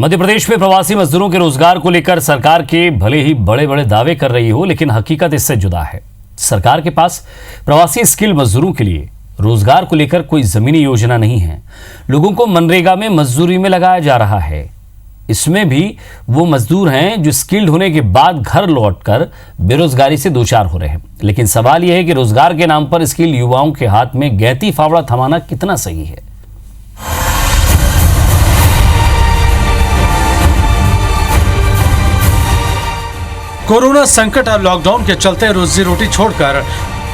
मध्य प्रदेश में प्रवासी मजदूरों के रोजगार को लेकर सरकार के भले ही बड़े बड़े दावे कर रही हो, लेकिन हकीकत इससे जुदा है। सरकार के पास प्रवासी स्किल मजदूरों के लिए रोजगार को लेकर कोई जमीनी योजना नहीं है। लोगों को मनरेगा में मजदूरी में लगाया जा रहा है। इसमें भी वो मजदूर हैं जो स्किल्ड होने के बाद घर लौटकर बेरोजगारी से दो चार हो रहे हैं। लेकिन सवाल यह है कि रोजगार के नाम पर स्किल युवाओं के हाथ में गैती फावड़ा थमाना कितना सही है। कोरोना संकट और लॉकडाउन के चलते रोजी रोटी छोड़कर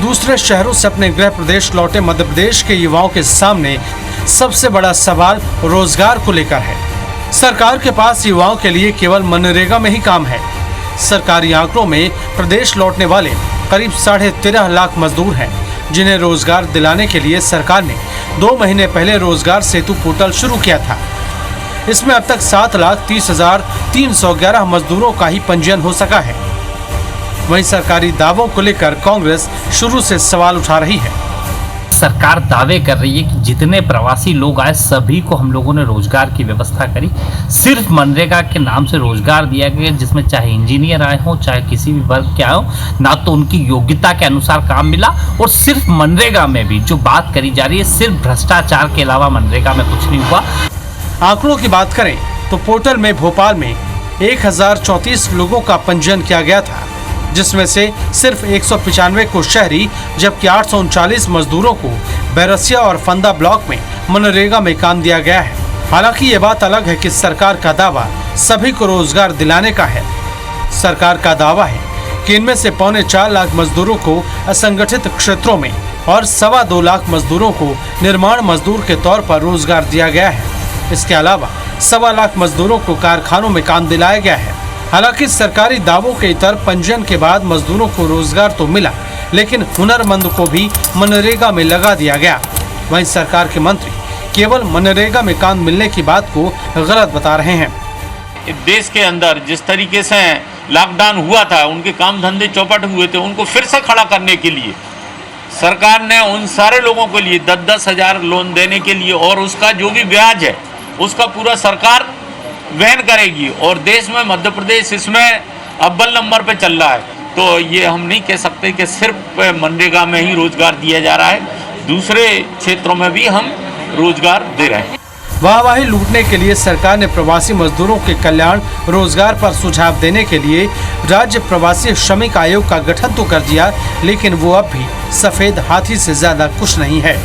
दूसरे शहरों से अपने गृह प्रदेश लौटे मध्य प्रदेश के युवाओं के सामने सबसे बड़ा सवाल रोजगार को लेकर है। सरकार के पास युवाओं के लिए केवल मनरेगा में ही काम है। सरकारी आंकड़ों में प्रदेश लौटने वाले करीब 13.5 लाख मजदूर हैं, जिन्हें रोजगार दिलाने के लिए सरकार ने 2 महीने पहले रोजगार सेतु पोर्टल शुरू किया था। इसमें अब तक 7,30,311 मजदूरों का ही पंजीयन हो सका है। वहीं सरकारी दावों को लेकर कांग्रेस शुरू से सवाल उठा रही है। सरकार दावे कर रही है कि जितने प्रवासी लोग आए सभी को हम लोगों ने रोजगार की व्यवस्था करी। सिर्फ मनरेगा के नाम से रोजगार दिया गया, जिसमें चाहे इंजीनियर आए हों चाहे किसी भी वर्ग के आए हों, ना तो उनकी योग्यता के अनुसार काम मिला। और सिर्फ मनरेगा में भी जो बात करी जा रही है, सिर्फ भ्रष्टाचार के अलावा मनरेगा में कुछ नहीं हुआ। आंकड़ों की बात करें तो पोर्टल में भोपाल में 1034 लोगों का पंजीयन किया गया था, जिसमें से सिर्फ 195 को शहरी जबकि 839 मजदूरों को बैरसिया और फंदा ब्लॉक में मनरेगा में काम दिया गया है। हालांकि ये बात अलग है कि सरकार का दावा सभी को रोजगार दिलाने का है। सरकार का दावा है कि इनमें से 4.25 लाख मजदूरों को असंगठित क्षेत्रों में और 2.25 लाख मजदूरों को निर्माण मजदूर के तौर पर रोजगार दिया गया है। इसके अलावा 2.25 लाख मजदूरों को कारखानों में काम दिलाया गया है। हालांकि सरकारी दावों के इतर पंजीयन के बाद मजदूरों को रोजगार तो मिला, लेकिन हुनरमंद को भी मनरेगा में लगा दिया गया। वहीं सरकार के मंत्री केवल मनरेगा में काम मिलने की बात को गलत बता रहे हैं। देश के अंदर जिस तरीके से लॉकडाउन हुआ था, उनके काम धंधे चौपट हुए थे, उनको फिर से खड़ा करने के लिए सरकार ने उन सारे लोगों के लिए 10-10 हज़ार लोन देने के लिए, और उसका जो भी ब्याज है उसका पूरा सरकार वहन करेगी। और देश में मध्य प्रदेश इसमें अव्वल नंबर पे चल रहा है। तो ये हम नहीं कह सकते कि सिर्फ मनरेगा में ही रोजगार दिया जा रहा है, दूसरे क्षेत्रों में भी हम रोजगार दे रहे हैं। वाहवाही लूटने के लिए सरकार ने प्रवासी मजदूरों के कल्याण रोजगार पर सुझाव देने के लिए राज्य प्रवासी श्रमिक आयोग का गठन तो कर दिया, लेकिन वो अब भी सफेद हाथी से ज्यादा कुछ नहीं है।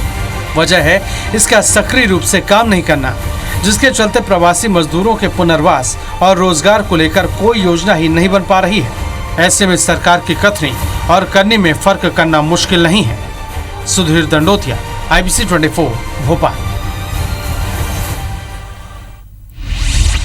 वजह है इसका सक्रिय रूप से काम नहीं करना, जिसके चलते प्रवासी मजदूरों के पुनर्वास और रोजगार को लेकर कोई योजना ही नहीं बन पा रही है। ऐसे में सरकार की कथनी और करनी में फर्क करना मुश्किल नहीं है। सुधीर दंडोतिया, IBC 24, भोपाल।